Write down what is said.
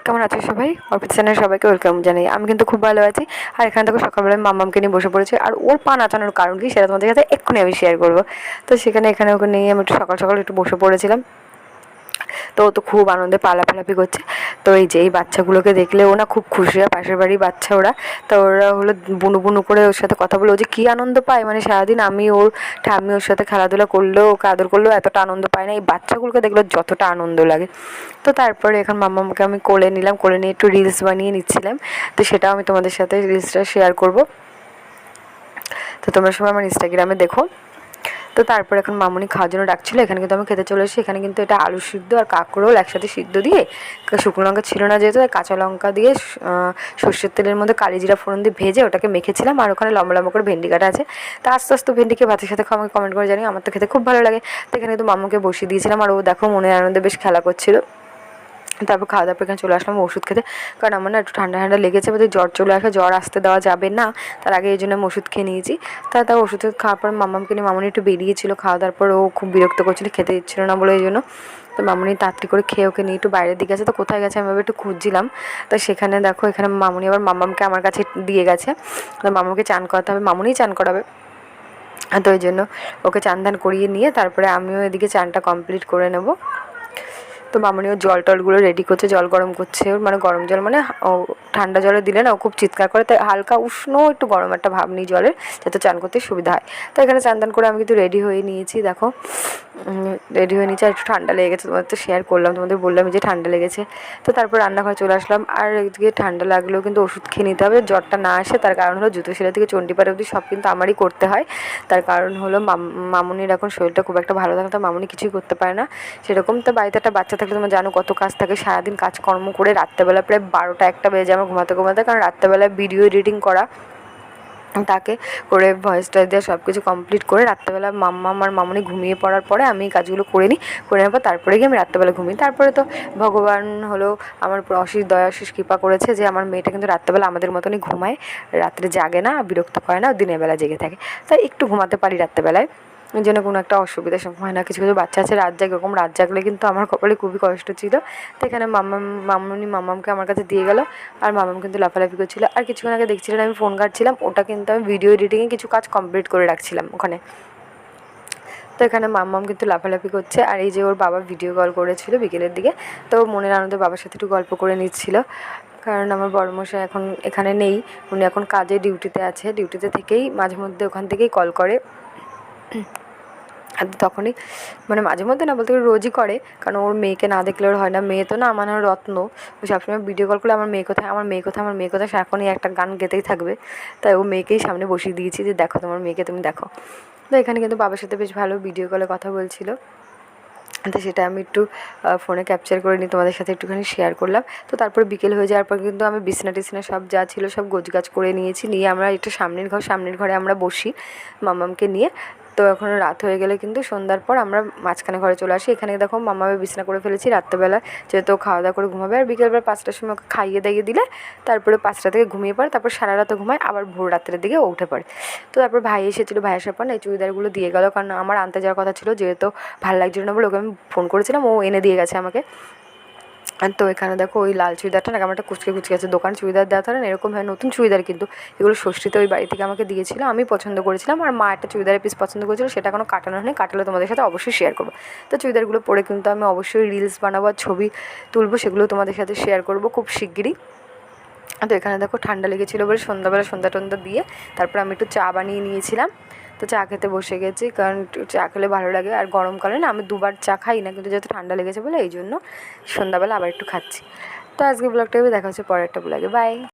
কেমন আছো সবাই? অর্পিতা চ্যানেলে সবাইকে ওয়েলকাম জানাই। আমি কিন্তু খুব ভালো আছি। আর এখানে দেখো সকালবেলায় মাম্মামকে নিয়ে বসে পড়েছি। আর ওর পা নাচানোর কারণ কি সেটা তোমাদের সাথে এক্ষুনি আমি শেয়ার করবো। তো এখানে ওকে নিয়ে আমি একটু সকাল সকাল একটু বসে পড়েছিলাম। তো ও তো খুব আনন্দে পা লাফালাফি করছে। তো এই বাচ্চাগুলোকে দেখলে ও না খুব খুশি হয়, পাশের বাড়ির বাচ্চা ওরা। তো ওরা হলো বুনু বুনু করে ওর সাথে কথা বলে ও যে কী আনন্দ পায়, মানে সারাদিন আমি ওর সাথে খেলাধুলা করলেও ওকে আদর করলেও এতটা আনন্দ পায় না। এই বাচ্চাগুলোকে দেখলে যতটা আনন্দ লাগে। তো তারপরে এখন মাম্মামকে আমি কোলে নিলাম, কোলে নিয়ে একটু রিলস বানিয়ে নিচ্ছিলাম। তো সেটাও আমি তোমাদের সাথে রিলসটা শেয়ার করব। তো তোমরা সবাই আমার ইনস্টাগ্রামে দেখো। তো তারপর এখন মামুনি খাওয়ার জন্য ডাকছিলো। এখানে কিন্তু আমি খেতে চলে এসেছি। এখানে কিন্তু এটা আলু সিদ্ধ আর কাঁকরোল একসাথে সিদ্ধ দিয়ে, শুকনো লঙ্কা ছিল না যেহেতু, কাঁচা লঙ্কা দিয়ে সর্ষের তেলের মধ্যে কালি জিরা ফোড়ন দিয়ে ভেজে ওটাকে মেখেছিলাম। আর ওখানে লম্বা লম্বা করে ভেন্ডি কাটা আছে। তা আস্তে আস্তে ভেন্ডিকে ভাতের সাথে খাওয়া, আমাকে কমেন্ট করে জানি, আমার তো খেতে খুব ভালো লাগে। তো এখানে কিন্তু মাম্মাকে বসিয়ে দিয়েছিলাম আর ও দেখো মনের আনন্দে বেশ খেলা করছিলো। তারপর খাওয়া দাওয়ার পর এখানে চলে আসলাম ওষুধ খেতে, কারণ আমার না একটু ঠান্ডা ঠান্ডা লেগেছে, বোধহয় জ্বর চলে আসে, জ্বর আসতে দেওয়া যাবে না, তার আগে এই জন্য আমি ওষুধ খেয়ে নিয়েছি। তার ওষুধ খাওয়ার পর মাম্মামকে নিয়ে মামুনি একটু বেরিয়েছিল, খাওয়া দাওয়ার পর ও খুব বিরক্ত করছিল, খেতে দিচ্ছিল না বলে, এই জন্য তো মামুনি তাড়াতাড়ি করে খেয়ে ওকে নিয়ে একটু বাইরের দিকে আছে। তো কোথায় গেছে আমি একটু খুঁজছিলাম। তো সেখানে দেখো এখানে মামুনি আবার মাম্মামকে আমার কাছে দিয়ে গেছে। তো মাম্মাকে চান করাতে হবে, মামুনিই চান করাবে। তো ওই জন্য ওকে চান ধান করিয়ে নিয়ে তারপরে আমিও এদিকে চানটা কমপ্লিট করে নেব। তো মামুনিও জল টলগুলো রেডি করছে, জল গরম করছে, মানে গরম জল মানে ঠান্ডা জলে দিলে না ও খুব চিৎকার করে, তাই হালকা উষ্ণ একটু গরম একটা ভাব নিই জলের, যাতে চান করতে সুবিধা হয়। তো এখানে চান দান করে আমি কিন্তু রেডি হয়ে নিয়েছি, দেখো রেডি হয়ে নিয়েছি। আর একটু ঠান্ডা লেগে গেছে, তোমাদের তো শেয়ার করলাম, তোমাদের বললাম যে ঠান্ডা লেগেছে। তো তারপর রান্নাঘরে চলে আসলাম। আর এদিকে ঠান্ডা লাগলেও কিন্তু ওষুধ খেয়ে নিতে হবে, জ্বরটা না আসে। তার কারণ হলো জুতো সেলাই থেকে চণ্ডীপাড়া অবধি সব কিন্তু আমারই করতে হয়। তার কারণ হলো মামুনির এখন শরীরটা খুব একটা ভালো থাকে, তো মামুনি কিছুই করতে পারে না সেরকম। তো বাড়িতে একটা বাচ্চা থাকলে তোমরা জানো কত কাজ থাকে, সারাদিন কাজকর্ম করে রাত্রেবেলা প্রায় 12টা-1টা বেজে যায় আমার ঘুমাতে, কারণ রাত্রেবেলায় ভিডিও এডিটিং করা, তাকে করে ভয়েস টয়েস দেওয়া, সব কিছু কমপ্লিট করে রাত্রেবেলা মাম্মাম আর মামুনি ঘুমিয়ে পড়ার পরে আমি কাজগুলো করে নিই, করে নেওয়ার পর তারপরে গিয়ে আমি রাত্রেবেলা ঘুমিয়ে। তারপরে তো ভগবান হলো আমার অশেষ দয়া অশেষ কৃপা করেছে যে আমার মেয়েটা কিন্তু রাত্রেবেলা আমাদের মতনই ঘুমায়, রাত্রে জাগে না, বিরক্ত করে না, দিনের বেলা জেগে থাকে। তাই একটু ঘুমাতে পারি রাত্রেবেলায়, ওই জন্য কোনো একটা অসুবিধার সময় হয় না। কিছু কিছু বাচ্চা আছে রাত জাগে, এরকম রাত জাগলে কিন্তু আমার কপালে খুবই কষ্ট ছিল। তো এখানে মামুনি মাম্মামকে আমার কাছে দিয়ে গেল, আর মাম্মাম কিন্তু লাফালাফি করছিল। আর কিছুক্ষণ আগে দেখছিলেন আমি ফোন ঘাঁটছিলাম, ওটা কিন্তু আমি ভিডিও এডিটিংয়ে কিছু কাজ কমপ্লিট করে রাখছিলাম ওখানে। তো এখানে মাম্মাম কিন্তু লাফালাফি করছে। আর এই যে ওর বাবা ভিডিও কল করেছিল বিকেলের দিকে, তো মনের আনন্দে বাবার সাথে একটু গল্প করে নিচ্ছিল, কারণ আমার বড়মশাই এখন এখানে নেই, উনি এখন কাজে ডিউটিতে আছে, ডিউটিতে থেকেই মাঝে মধ্যে ওখান থেকেই কল করে। আর তখনই মানে মাঝে মধ্যে না, বলতে রোজই করে, কারণ ওর মেয়েকে না দেখলে ওর হয় না। মেয়ে তো না আমার রত্ন, ও সবসময় ভিডিও কল করলে আমার মেয়ে কোথায়, আমার মেয়ে কোথায়, আমার মেয়ে কোথায় সারাক্ষণই একটা গান গেতেই থাকবে। তাই ও মেয়েকেই সামনে বসিয়ে দিয়েছি যে দেখো তোমার মেয়েকে তুমি দেখো। তো এখানে কিন্তু বাবার সাথে বেশ ভালো ভিডিও কলে কথা বলছিল, তো সেটা আমি একটু ফোনে ক্যাপচার করে নিই, তোমাদের সাথে একটুখানি শেয়ার করলাম। তো তারপরে বিকেল হয়ে যাওয়ার পর কিন্তু আমি বিছনা টিছনা সব যা ছিল সব গোছগাছ করে নিয়েছি, নিয়ে আমরা একটু সামনের ঘরে আমরা বসি মাম্মামকে নিয়ে। তো এখন রাত হয়ে গেলে কিন্তু সন্ধ্যার পর আমরা মাঝখানে ঘরে চলে আসি। এখানে দেখো মাম্মামে বিছনা করে ফেলেছি রাত্রেবেলা, যেহেতু খাওয়া দাওয়া করে ঘুমাবে। আর বিকেলবেলা 5টার সময় ওকে খাইয়ে দাইয়ে দিলে তারপরে 5টা থেকে ঘুমিয়ে পড়ে, তারপর সারা রাতে ঘুমায়, আবার ভোর রাত্রের দিকে উঠে পড়ে। তো তারপর ভাই এসেছিলো, ভাই আসার পর না এই চুড়িদারগুলো দিয়ে গেলো, কারণ আমার আনতে যাওয়ার কথা ছিল, যেহেতু ভালো লাগছিল না বলে ওকে আমি ফোন করেছিলাম, ও এনে দিয়ে গেছে আমাকে। আর তো এখানে দেখো ওই লাল চুড়িদারটা না, আমার একটা কুচকে আছে, দোকান চুড়িদার দেওয়া থাকে না এরকম হয়, নতুন চুড়িদার কিন্তু এগুলো ষষ্ঠীতে ওই বাড়ি থেকে আমাকে দিয়েছিল, আমি পছন্দ করেছিলাম। আর মা একটা চুড়িদারের পিস পছন্দ করেছিল, সেটা এখনও কাটানো হয়নি, কাটালে তোমাদের সাথে অবশ্যই শেয়ার করবো। তো চুড়িদারগুলো পরে কিন্তু আমি অবশ্যই রিলস বানাবো আর ছবি তুলবো, সেগুলো তোমাদের সাথে শেয়ার করবো খুব শিগগিরই। তো এখানে দেখো ঠান্ডা লেগেছিলো বলে সন্ধ্যাবেলা সন্ধ্যা টন্ধা দিয়ে তারপর আমি একটু চা বানিয়ে নিয়েছিলাম। তো চা খেতে বসে গেছি, কারণ চা খেলে ভালো লাগে। আর গরমকালে না আমি দুবার চা খাই না, কিন্তু যেহেতু ঠান্ডা লেগেছে বলে এই জন্য সন্ধ্যাবেলা আবার একটু খাচ্ছি। তো আজকে ব্লগটা দেখা হচ্ছে পরের একটা ব্লগে, বাই।